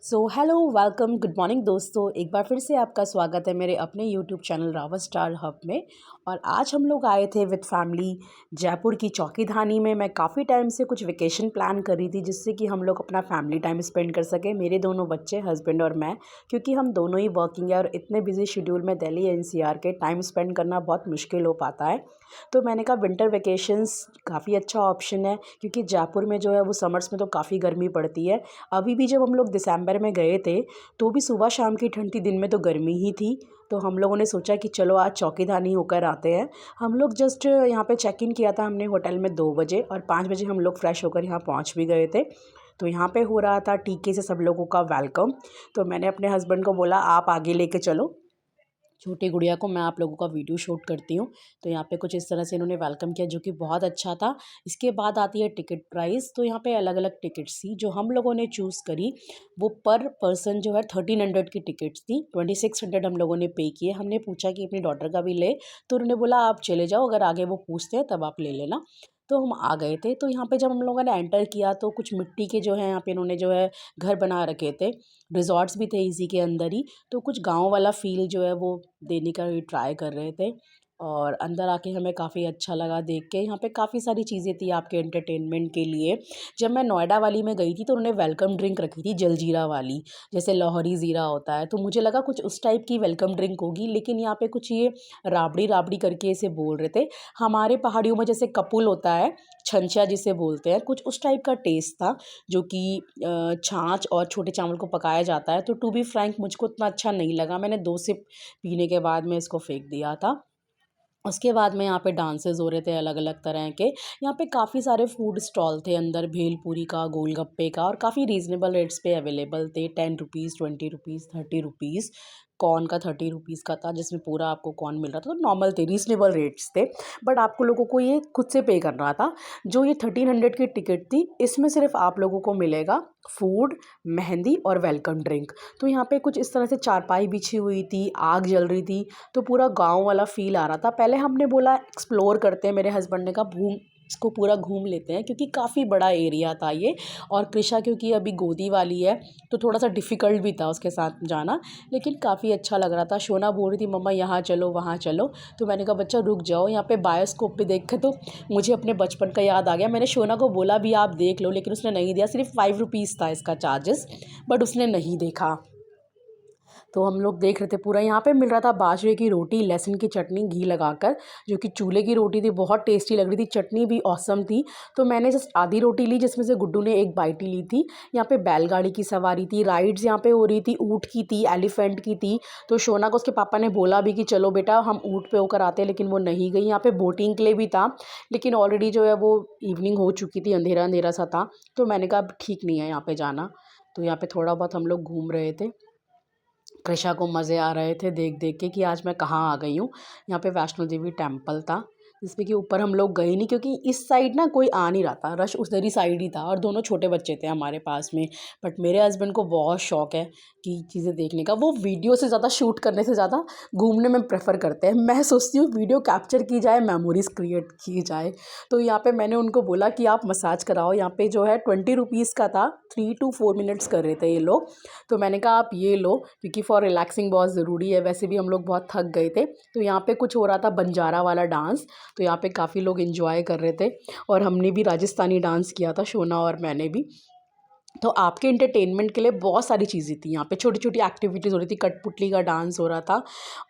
So hello welcome good morning दोस्तों, एक बार फिर से आपका स्वागत है मेरे अपने YouTube channel Rawat star hub में। और आज हम लोग आए थे विद फैमिली जयपुर की चौकीधानी में। मैं काफ़ी टाइम से कुछ वेकेशन प्लान कर रही थी जिससे कि हम लोग अपना फैमिली टाइम स्पेंड कर सकें, मेरे दोनों बच्चे, हस्बैंड और मैं, क्योंकि हम दोनों ही वर्किंग है और इतने बिजी शेड्यूल में दिल्ली एनसीआर के टाइम स्पेंड करना बहुत मुश्किल हो पाता है। तो मैंने कहा विंटर वेकेशंस काफ़ी अच्छा ऑप्शन है, क्योंकि जयपुर में जो है वो समर्स में तो काफ़ी गर्मी पड़ती है। अभी भी जब हम लोग दिसंबर में गए थे तो भी सुबह शाम की ठंड थी, दिन में तो गर्मी ही थी। तो हम लोगों ने सोचा कि चलो आज चौकीधानी होकर आते हैं। हम लोग जस्ट यहाँ पे चेक इन किया था हमने होटल में 2 बजे, और 5 बजे हम लोग फ्रेश होकर यहाँ पहुँच भी गए थे। तो यहाँ पे हो रहा था टीके से सब लोगों का वेलकम। तो मैंने अपने हस्बैंड को बोला आप आगे लेके चलो, छोटी गुड़िया को मैं आप लोगों का वीडियो शूट करती हूँ। तो यहाँ पे कुछ इस तरह से इन्होंने वेलकम किया, जो कि बहुत अच्छा था। इसके बाद आती है टिकट प्राइस। तो यहाँ पे अलग अलग टिकट्स थी जो हम लोगों ने चूज़ करी। वो पर पर्सन जो है 1300 की टिकट्स थी। 2600 हम लोगों ने पे किए। हमने पूछा कि अपनी डॉटर का भी ले, तो उन्होंने बोला आप चले जाओ, अगर आगे वो पूछते हैं तब आप ले लेना। तो हम आ गए थे। तो यहाँ पे जब हम लोगों ने एंटर किया तो कुछ मिट्टी के जो है यहाँ पे इन्होंने जो है घर बना रखे थे। रिजॉर्ट्स भी थे इसी के अंदर ही। तो कुछ गाँव वाला फ़ील जो है वो देने का ही ट्राई कर रहे थे। और अंदर आके हमें काफ़ी अच्छा लगा देख के। यहाँ पे काफ़ी सारी चीज़ें थी आपके एंटरटेनमेंट के लिए। जब मैं नोएडा वाली में गई थी तो उन्होंने वेलकम ड्रिंक रखी थी जलजीरा वाली, जैसे लाहौरी ज़ीरा होता है, तो मुझे लगा कुछ उस टाइप की वेलकम ड्रिंक होगी, लेकिन यहाँ पे कुछ ये राबड़ी राबड़ी करके इसे बोल रहे थे। हमारे पहाड़ियों में जैसे कपुल होता है, छंछा जिसे बोलते हैं, कुछ उस टाइप का टेस्ट था, जो कि छाछ और छोटे चावल को पकाया जाता है। तो टू बी फ्रैंक मुझको उतना अच्छा नहीं लगा। मैंने 2 सिप पीने के बाद में इसको फेंक दिया था। उसके बाद में यहाँ पे डांसेस हो रहे थे अलग अलग तरह के। यहाँ पे काफ़ी सारे फूड स्टॉल थे अंदर, भेलपूरी का, गोलगप्पे का, और काफ़ी रीज़नेबल रेट्स पे अवेलेबल थे। 10 रुपीज़, 20 रुपीज़, 30 रुपीज़। कॉर्न का 30 रुपीज़ का था, जिसमें पूरा आपको कॉर्न मिल रहा था। तो नॉर्मल थे, रीज़नेबल रेट्स थे। बट आपको लोगों को ये खुद से पे करना था। जो ये 1300 की टिकट थी, इसमें सिर्फ आप लोगों को मिलेगा फूड, मेहंदी और वेलकम ड्रिंक। तो यहाँ पे कुछ इस तरह से चारपाई बिछी हुई थी, आग जल रही थी, तो पूरा गाँव वाला फ़ील आ रहा था। पहले हमने बोला एक्सप्लोर करते हैं, मेरे हस्बैंड ने कहा घूम इसको पूरा घूम लेते हैं, क्योंकि काफ़ी बड़ा एरिया था ये। और कृषा क्योंकि अभी गोदी वाली है तो थोड़ा सा डिफ़िकल्ट भी था उसके साथ जाना, लेकिन काफ़ी अच्छा लग रहा था। शोना बोल रही थी मम्मा यहाँ चलो वहाँ चलो, तो मैंने कहा बच्चा रुक जाओ। यहाँ पे बायोस्कोप पे देख के तो मुझे अपने बचपन का याद आ गया। मैंने शोना को बोला भी आप देख लो, लेकिन उसने नहीं दिया। सिर्फ 5 रुपीज़ था इसका चार्जेस, बट उसने नहीं देखा। तो हम लोग देख रहे थे पूरा। यहाँ पे मिल रहा था बाजरे की रोटी, लहसुन की चटनी, घी लगाकर, जो कि चूल्हे की रोटी थी, बहुत टेस्टी लग रही थी। चटनी भी ऑसम थी। तो मैंने जस्ट आधी रोटी ली, जिसमें से गुड्डू ने एक बाइट ही ली थी। यहाँ पे बैलगाड़ी की सवारी थी, राइड्स यहाँ पे हो रही थी, ऊँट की थी, एलिफेंट की थी। तो शोना को उसके पापा ने बोला भी कि चलो बेटा हम ऊँट पे होकर आते हैं, लेकिन वो नहीं गई। यहाँ पे बोटिंग के लिए भी था, लेकिन ऑलरेडी जो है वो इवनिंग हो चुकी थी, अंधेरा अंधेरा सा था। तो मैंने कहा अब ठीक नहीं है यहाँ पे जाना। तो यहाँ पे थोड़ा बहुत हम लोग घूम रहे थे। कृषा को मज़े आ रहे थे देख देख के कि आज मैं कहाँ आ गई हूँ। यहाँ पे वैष्णो देवी टेम्पल था, जिसमें कि ऊपर हम लोग गए नहीं, क्योंकि इस साइड ना कोई आ नहीं रहा था, रश उधर ही साइड ही था, और दोनों छोटे बच्चे थे हमारे पास में। बट मेरे हस्बैंड को बहुत शौक है कि चीज़ें देखने का। वो वीडियो से ज़्यादा, शूट करने से ज़्यादा घूमने में प्रेफर करते हैं। मैं सोचती हूँ वीडियो कैप्चर की जाए, मेमोरीज़ क्रिएट की जाए। तो यहाँ पे मैंने उनको बोला कि आप मसाज कराओ। यहाँ पे जो है 20 रुपीज़ का था, 3 to 4 मिनट्स कर रहे थे ये लोग। तो मैंने कहा आप ये लो, क्योंकि फॉर रिलैक्सिंग बहुत ज़रूरी है। वैसे भी हम लोग बहुत थक गए थे। तो यहाँ पे कुछ हो रहा था बंजारा वाला डांस, तो यहाँ पे काफ़ी लोग एंजॉय कर रहे थे। और हमने भी राजस्थानी डांस किया था, शोना और मैंने भी। तो आपके एंटरटेनमेंट के लिए बहुत सारी चीज़ें थी। यहाँ पे छोटी छोटी एक्टिविटीज़ हो रही थी, कठपुतली का डांस हो रहा था।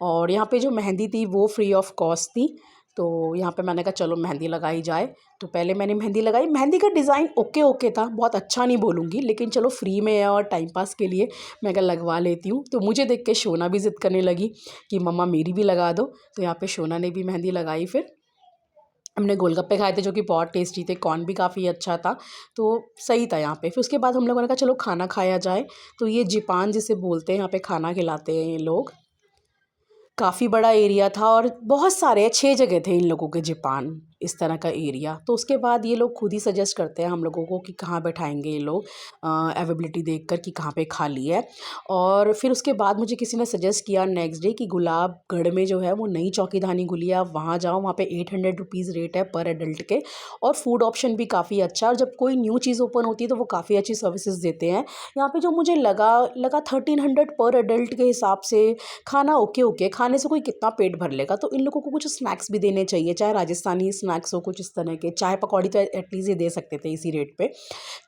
और यहाँ पे जो मेहंदी थी वो फ्री ऑफ कॉस्ट थी। तो यहाँ पे मैंने कहा चलो मेहंदी लगाई जाए। तो पहले मैंने मेहंदी लगाई। मेहंदी का डिज़ाइन ओके ओके था, बहुत अच्छा नहीं बोलूँगी, लेकिन चलो फ्री में है और टाइम पास के लिए मैं कहा लगवा लेती हूँ। तो मुझे देख के शोना भी ज़िद करने लगी कि मम्मा मेरी भी लगा दो। तो यहाँ पे शोना ने भी मेहंदी लगाई। फिर हमने गोलगप्पे खाए थे, जो कि बहुत टेस्टी थे। कॉर्न भी काफ़ी अच्छा था, तो सही था यहाँ पे। फिर उसके बाद हम लोगों ने कहा चलो खाना खाया जाए। तो ये जिपान जिसे बोलते हैं, यहाँ पे खाना खिलाते हैं ये लोग। काफ़ी बड़ा एरिया था और बहुत सारे 6 जगह थे इन लोगों के जिपान। इस तरह का एरिया। तो उसके बाद ये लोग खुद ही सजेस्ट करते हैं हम लोगों को कि कहाँ बैठाएंगे ये लोग, अवेलेबिलिटी देख कर कि कहाँ पे खाली है। और फिर उसके बाद मुझे किसी ने सजेस्ट किया नेक्स्ट डे कि गुलाबगढ़ में जो है वो नई चौकीधानी खुली है, आप वहाँ जाओ, वहाँ पे 800 रुपीज़ रेट है पर एडल्ट के, और फूड ऑप्शन भी काफ़ी अच्छा है, और जब कोई न्यू चीज़ ओपन होती है तो वो काफ़ी अच्छी सर्विसेज देते हैं। यहाँ पे जो मुझे लगा 1300 पर एडल्ट के हिसाब से खाना ओके ओके, खाने से कोई कितना पेट भर लेगा। तो इन लोगों को कुछ स्नैक्स भी देने चाहिए, चाहे राजस्थानी स्नैक्स हो कुछ इस तरह के, चाय पकौड़ी तो एटलीस्ट ये दे सकते थे इसी रेट पे।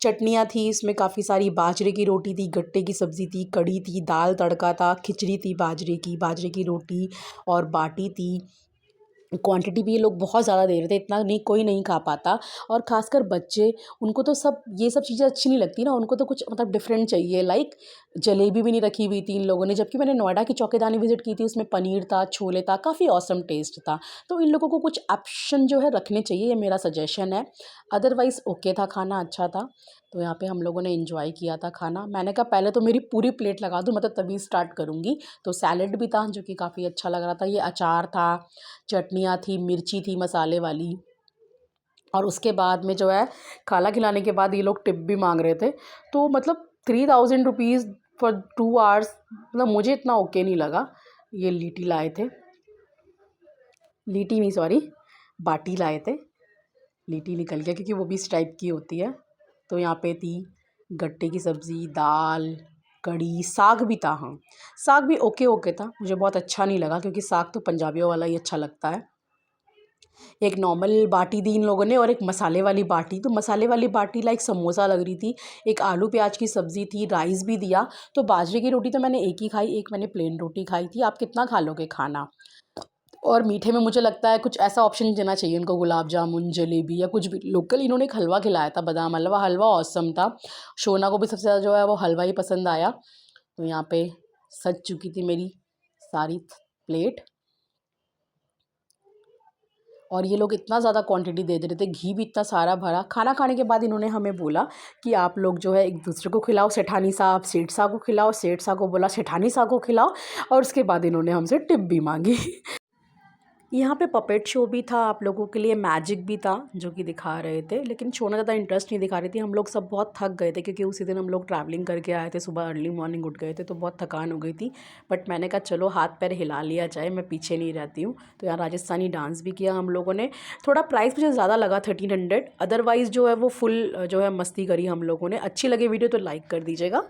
चटनियाँ थी इसमें काफ़ी सारी, बाजरे की रोटी थी, गट्टे की सब्ज़ी थी, कढ़ी थी, दाल तड़का था, खिचड़ी थी बाजरे की रोटी और बाटी थी। क्वांटिटी भी ये लोग बहुत ज़्यादा दे रहे थे, इतना नहीं कोई नहीं खा पाता। और ख़ासकर बच्चे, उनको तो सब ये सब चीज़ें अच्छी नहीं लगती ना, उनको तो कुछ मतलब डिफरेंट चाहिए। लाइक जलेबी भी नहीं रखी हुई थी इन लोगों ने, जबकि मैंने नोएडा की चौकीदानी विज़िट की थी, उसमें पनीर था, छोले था, काफ़ी ऑसम टेस्ट था। तो इन लोगों को कुछ ऑप्शन जो है रखने चाहिए, ये मेरा सजेशन है। अदरवाइज़ ओके था, खाना अच्छा था। तो यहाँ पे हम लोगों ने एंजॉय किया था खाना। मैंने कहा पहले तो मेरी पूरी प्लेट लगा दूँ, मतलब तभी स्टार्ट करूँगी। तो सैलेड भी था जो कि काफ़ी अच्छा लग रहा था, ये अचार था, चटनियाँ थी, मिर्ची थी मसाले वाली। और उसके बाद में जो है खाना खिलाने के बाद ये लोग टिप भी मांग रहे थे। तो मतलब 3000 रुपीज़ फॉर 2 आवर्स, मतलब मुझे इतना ओके नहीं लगा। ये लीटी लाए थे, लीटी नहीं सॉरी, बाटी लाए थे, लीटी निकल गया क्योंकि वो भी इस टाइप की होती है। तो यहाँ पे थी गट्टे की सब्ज़ी, दाल, कढ़ी, साग भी था। हाँ, साग भी ओके ओके था, मुझे बहुत अच्छा नहीं लगा क्योंकि साग तो पंजाबियों वाला ही अच्छा लगता है। एक नॉर्मल बाटी दी इन लोगों ने और एक मसाले वाली बाटी। तो मसाले वाली बाटी लाइक समोसा लग रही थी। एक आलू प्याज की सब्ज़ी थी, राइस भी दिया। तो बाजरे की रोटी तो मैंने एक ही खाई, एक मैंने प्लेन रोटी खाई थी। आप कितना खा लोगे खाना। और मीठे में मुझे लगता है कुछ ऐसा ऑप्शन देना चाहिए उनको, गुलाब जामुन, जलेबी या कुछ भी लोकल। इन्होंने एक हलवा खिलाया था, बादाम हलवा, हलवा ऑसम था। शोना को भी सबसे ज़्यादा जो है वो हलवा ही पसंद आया। तो यहाँ पे सज चुकी थी मेरी सारी प्लेट। और ये लोग इतना ज़्यादा क्वांटिटी दे रहे थे, घी भी इतना सारा भरा। खाना खाने के बाद इन्होंने हमें बोला कि आप लोग जो है एक दूसरे को खिलाओ, सेठानी साहब सेठ साहब को खिलाओ, सेठ साहब को बोला सेठानी साहब को खिलाओ। और उसके बाद इन्होंने हमसे टिप भी मांगी। यहाँ पे पपेट शो भी था आप लोगों के लिए, मैजिक भी था जो कि दिखा रहे थे, लेकिन शो में ज़्यादा इंटरेस्ट नहीं दिखा रही थी। हम लोग सब बहुत थक गए थे क्योंकि उसी दिन हम लोग ट्रैवलिंग करके आए थे, सुबह अर्ली मॉर्निंग उठ गए थे, तो बहुत थकान हो गई थी। बट मैंने कहा चलो हाथ पैर हिला लिया जाए, मैं पीछे नहीं रहती हूँ। तो यहाँ राजस्थानी डांस भी किया हम लोगों ने। थोड़ा प्राइस मुझे ज़्यादा लगा 1300, अदरवाइज़ जो है वो फुल जो है मस्ती करी हम लोगों ने। अच्छी लगी वीडियो तो लाइक कर दीजिएगा।